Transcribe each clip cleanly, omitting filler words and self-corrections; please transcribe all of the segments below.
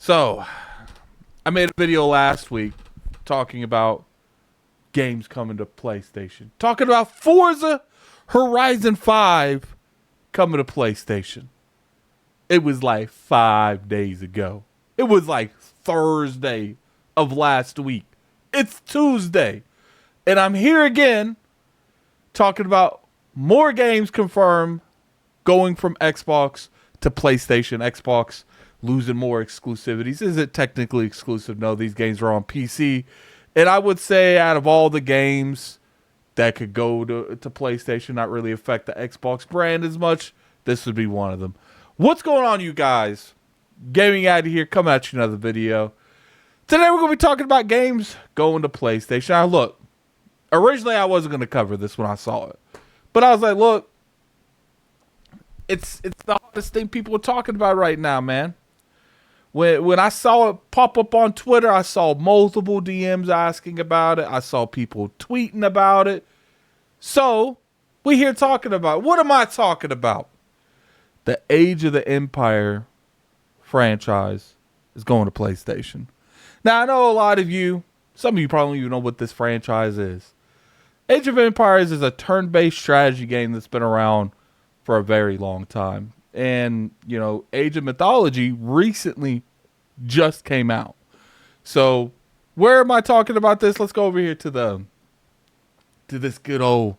So, I made a video last week talking about games coming to PlayStation. Talking about Forza Horizon 5 coming to PlayStation. It was like 5 days ago. It was like Thursday of last week. It's Tuesday. And I'm here again talking about more games confirmed going from Xbox to PlayStation. Xbox losing more exclusivities. Is it technically exclusive? No, these games are on PC. And I would say out of all the games that could go to PlayStation, not really affect the Xbox brand as much, this would be one of them. What's going on, you guys? Gaming Addict here, coming at you another video. Today we're going to be talking about games going to PlayStation. Now look, originally I wasn't going to cover this when I saw it. But I was like, look, it's the hottest thing people are talking about right now, man. When I saw it pop up on Twitter, I saw multiple DMs asking about it. I saw people tweeting about it. So, we're here talking about it. What am I talking about? The Age of the Empire franchise is going to PlayStation. Now, I know a lot of you, some of you probably don't even know what this franchise is. Age of Empires is a turn-based strategy game that's been around for a very long time. And, you know, Age of Mythology recently just came out. So, where am I talking about this? Let's go over here to this good old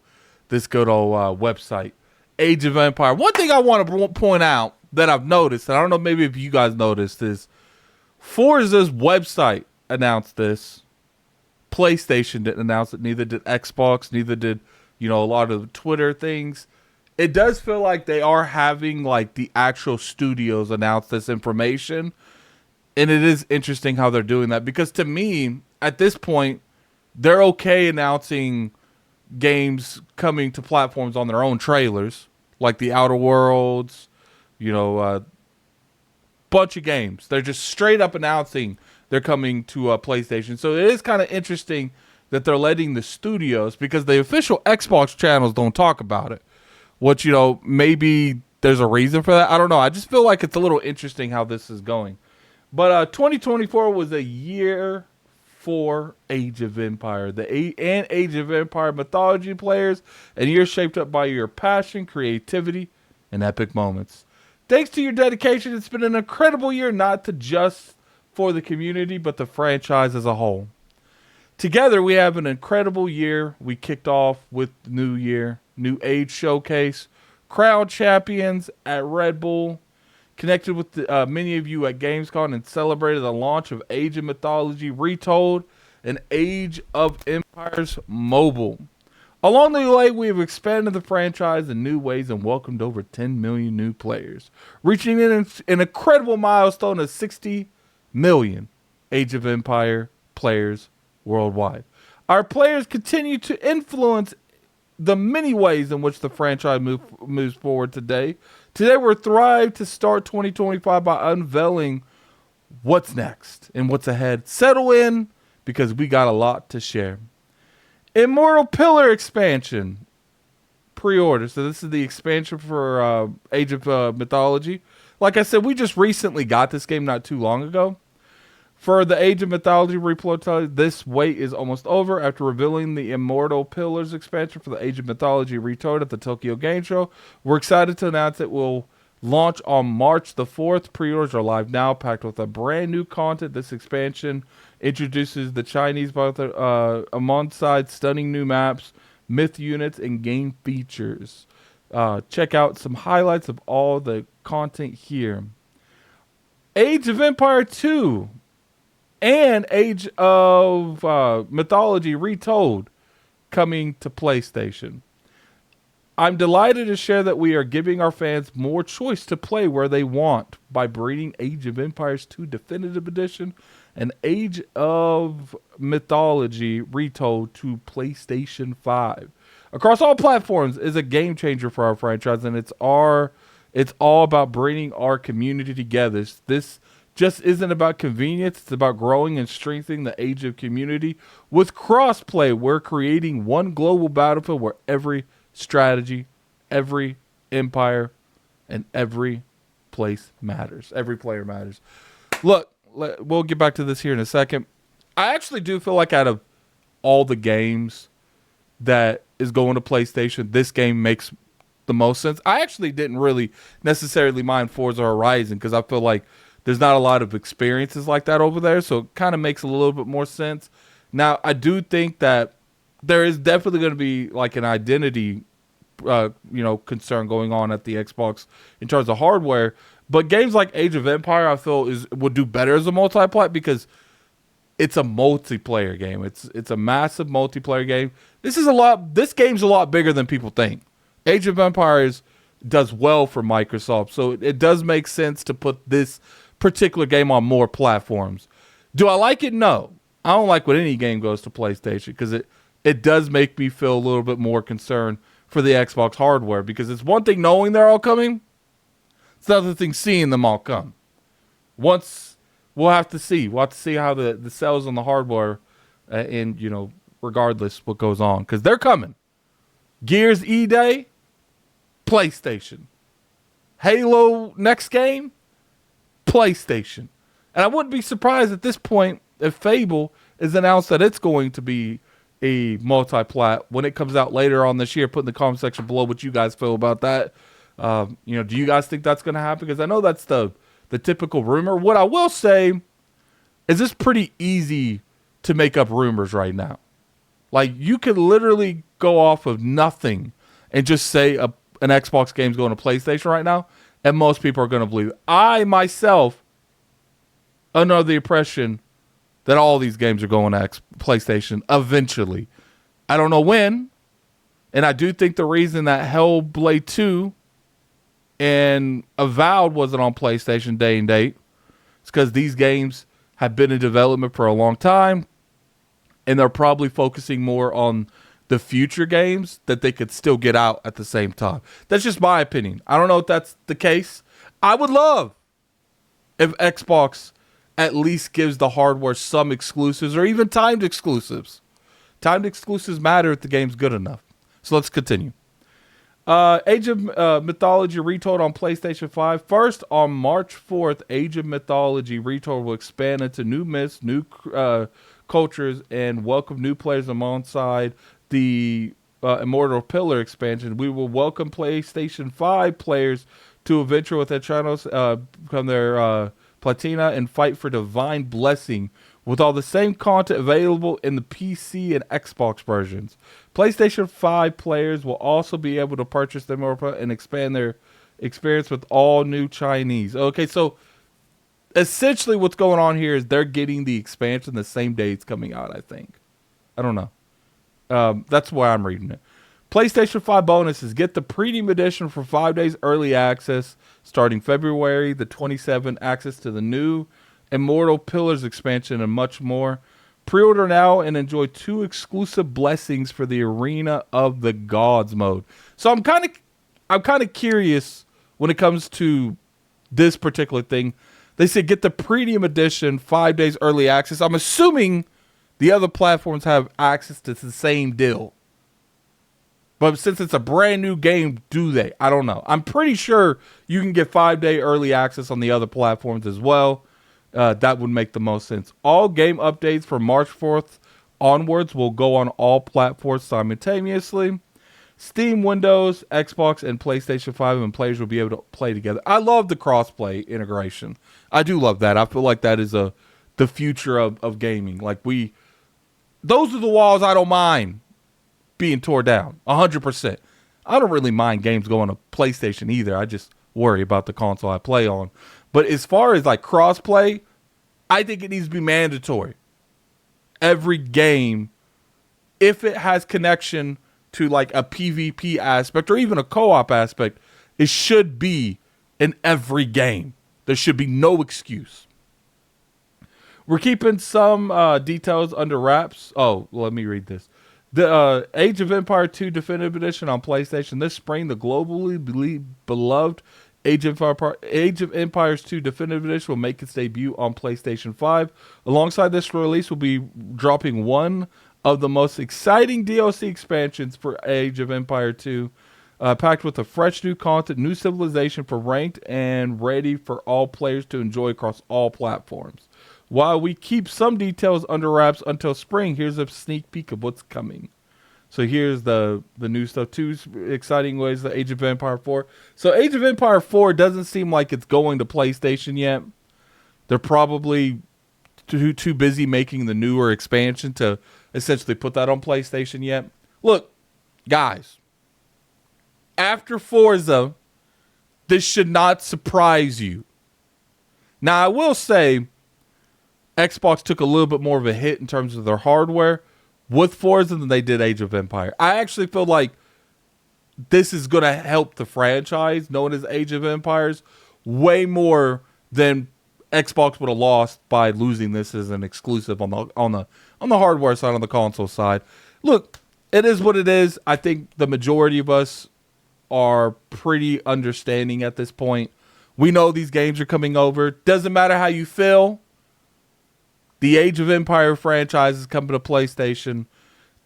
website, Age of Empire. One thing I want to point out that I've noticed, and I don't know maybe if you guys noticed, is Forza's website announced this. PlayStation didn't announce it. Neither did Xbox. Neither did, you know, a lot of the Twitter things. It does feel like they are having like the actual studios announce this information. And it is interesting how they're doing that. Because to me, at this point, they're okay announcing games coming to platforms on their own trailers. Like the Outer Worlds, you know, bunch of games. They're just straight up announcing they're coming to PlayStation. So it is kind of interesting that they're letting the studios, because the official Xbox channels don't talk about it. Which, you know, maybe there's a reason for that. I don't know. I just feel like it's a little interesting how this is going. But 2024 was a year for Age of Empire. And Age of Empire Mythology players. And year shaped up by your passion, creativity, and epic moments. Thanks to your dedication, it's been an incredible year, not to just for the community, but the franchise as a whole. Together, we have an incredible year. We kicked off with the new year. New Age Showcase, Crown Champions at Red Bull, connected with many of you at Gamescom and celebrated the launch of Age of Mythology Retold and Age of Empires Mobile. Along the way, we have expanded the franchise in new ways and welcomed over 10 million new players, reaching an incredible milestone of 60 million Age of Empire players worldwide. Our players continue to influence the many ways in which the franchise moves forward today. Today, we're thrived to start 2025 by unveiling what's next and what's ahead. Settle in, because we got a lot to share. Immortal Pillar expansion pre-order. So this is the expansion for Age of Mythology. Like I said, we just recently got this game not too long ago. For the Age of Mythology Replay, this wait is almost over. After revealing the Immortal Pillars expansion for the Age of Mythology Retold at the Tokyo Game Show, we're excited to announce it will launch on March the 4th. Pre-orders are live now, packed with a brand new content. This expansion introduces the Chinese alongside stunning new maps, myth units, and game features. Check out some highlights of all the content here. Age of Empire 2 and Age of Mythology Retold coming to PlayStation. I'm delighted to share that we are giving our fans more choice to play where they want by bringing Age of Empires 2 Definitive Edition and Age of Mythology Retold to PlayStation 5. Across all platforms is a game changer for our franchise, and it's all about bringing our community together. This just isn't about convenience. It's about growing and strengthening the Age of community. With crossplay, we're creating one global battlefield where every strategy, every empire, and every place matters. Every player matters. Look, we'll get back to this here in a second. I actually do feel like out of all the games that is going to PlayStation, this game makes the most sense. I actually didn't really necessarily mind Forza Horizon because I feel like there's not a lot of experiences like that over there, so it kind of makes a little bit more sense. Now, I do think that there is definitely going to be like an identity, concern going on at the Xbox in terms of hardware. But games like Age of Empire, I feel would do better as a multiplayer because it's a multiplayer game. It's a massive multiplayer game. This game's a lot bigger than people think. Age of Empires does well for Microsoft, so it does make sense to put this particular game on more platforms. Do I like it? No. I don't like when any game goes to PlayStation because it does make me feel a little bit more concerned for the Xbox hardware because it's one thing knowing they're all coming. It's another thing seeing them all come. Once we'll have to see. We'll have to see how the sales on the hardware regardless what goes on because they're coming. Gears E-Day, PlayStation. Halo next game, PlayStation. And I wouldn't be surprised at this point if Fable is announced that it's going to be a multi-plat when it comes out later on this year. Put in the comment section below what you guys feel about that. Do you guys think that's going to happen? Because I know that's the typical rumor. What I will say is it's pretty easy to make up rumors right now. Like, you could literally go off of nothing and just say an Xbox game's going to PlayStation right now, and most people are going to believe it. I, myself, under the impression that all these games are going to PlayStation eventually. I don't know when, and I do think the reason that Hellblade 2 and Avowed wasn't on PlayStation day and date is because these games have been in development for a long time, and they're probably focusing more on the future games that they could still get out at the same time. That's just my opinion. I don't know if that's the case. I would love if Xbox at least gives the hardware some exclusives or even timed exclusives. Timed exclusives matter if the game's good enough. So let's continue. Age of Mythology Retold on PlayStation 5. First, on March 4th, Age of Mythology Retold will expand into new myths, new cultures, and welcome new players alongside the Immortal Pillar expansion. We will welcome PlayStation 5 players to adventure with their channels, become their Platina, and fight for divine blessing with all the same content available in the PC and Xbox versions. PlayStation 5 players will also be able to purchase them and expand their experience with all new Chinese. Okay, so essentially what's going on here is they're getting the expansion the same day it's coming out, I think. I don't know. That's why I'm reading it. PlayStation 5 bonuses. Get the Premium Edition for 5 days early access starting February the 27th. Access to the new Immortal Pillars expansion and much more. Pre-order now and enjoy 2 exclusive blessings for the Arena of the Gods mode. So I'm kind of curious when it comes to this particular thing. They said get the Premium Edition 5 days early access. I'm assuming the other platforms have access to the same deal. But since it's a brand new game, do they? I don't know. I'm pretty sure you can get 5-day early access on the other platforms as well. That would make the most sense. All game updates from March 4th onwards will go on all platforms simultaneously. Steam, Windows, Xbox, and PlayStation 5 and players will be able to play together. I love the cross-play integration. I do love that. I feel like that is the future of gaming. Like those are the walls I don't mind being torn down 100%. I don't really mind games going to PlayStation either. I just worry about the console I play on. But as far as like crossplay, I think it needs to be mandatory. Every game, if it has connection to like a PvP aspect or even a co-op aspect, it should be in every game. There should be no excuse. We're keeping some details under wraps. Oh, let me read this. The Age of Empire 2 Definitive Edition on PlayStation this spring. The globally beloved Age of Empires 2 Definitive Edition will make its debut on PlayStation 5. Alongside this release, will be dropping one of the most exciting DLC expansions for Age of Empire 2. packed with a fresh new content, new civilization for ranked, and ready for all players to enjoy across all platforms. While we keep some details under wraps until spring, here's a sneak peek of what's coming. So here's the new stuff. Two exciting ways, the Age of Empire 4. So Age of Empire 4 doesn't seem like it's going to PlayStation yet. They're probably too busy making the newer expansion to essentially put that on PlayStation yet. Look, guys, after Forza, this should not surprise you. Now, I will say Xbox took a little bit more of a hit in terms of their hardware with Forza than they did Age of Empire. I actually feel like this is going to help the franchise known as Age of Empires way more than Xbox would have lost by losing this as an exclusive on the hardware side, on the console side. Look, it is what it is. I think the majority of us are pretty understanding at this point. We know these games are coming over. Doesn't matter how you feel. The Age of Empire franchise is coming to PlayStation.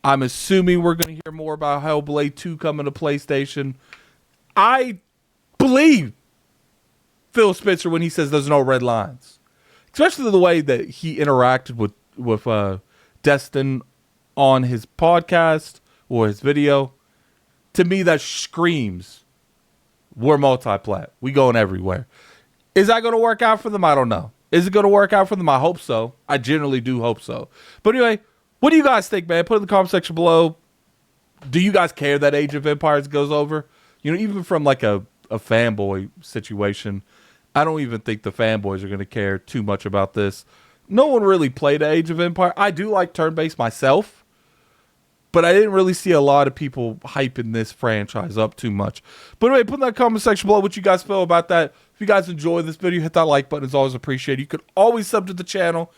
I'm assuming we're going to hear more about Hellblade 2 coming to PlayStation. I believe Phil Spencer when he says there's no red lines. Especially the way that he interacted with Destin on his podcast or his video. To me, that screams we're multi-plat. We going everywhere. Is that going to work out for them? I don't know. Is it going to work out for them? I hope so. I generally do hope so. But anyway, what do you guys think, man? Put it in the comment section below. Do you guys care that Age of Empires goes over? You know, even from like a fanboy situation, I don't even think the fanboys are going to care too much about this. No one really played Age of Empire. I do like turn-based myself, but I didn't really see a lot of people hyping this franchise up too much. But anyway, put in that comment section below what you guys feel about that. If you guys enjoy this video, hit that like button. It's always appreciated. You could always sub to the channel.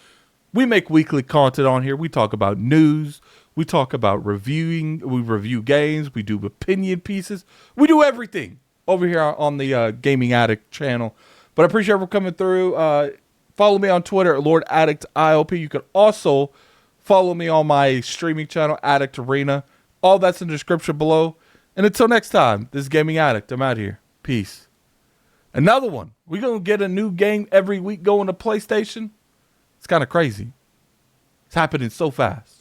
We make weekly content on here. We talk about news. We talk about reviewing. We review games. We do opinion pieces. We do everything over here on the Gaming Addict channel. But I appreciate everyone coming through. Follow me on Twitter at Lord Addict ILP. You can also follow me on my streaming channel, Addict Arena. All that's in the description below. And until next time, this is Gaming Addict. I'm out here. Peace. Another one. We're going to get a new game every week going to PlayStation. It's kind of crazy. It's happening so fast.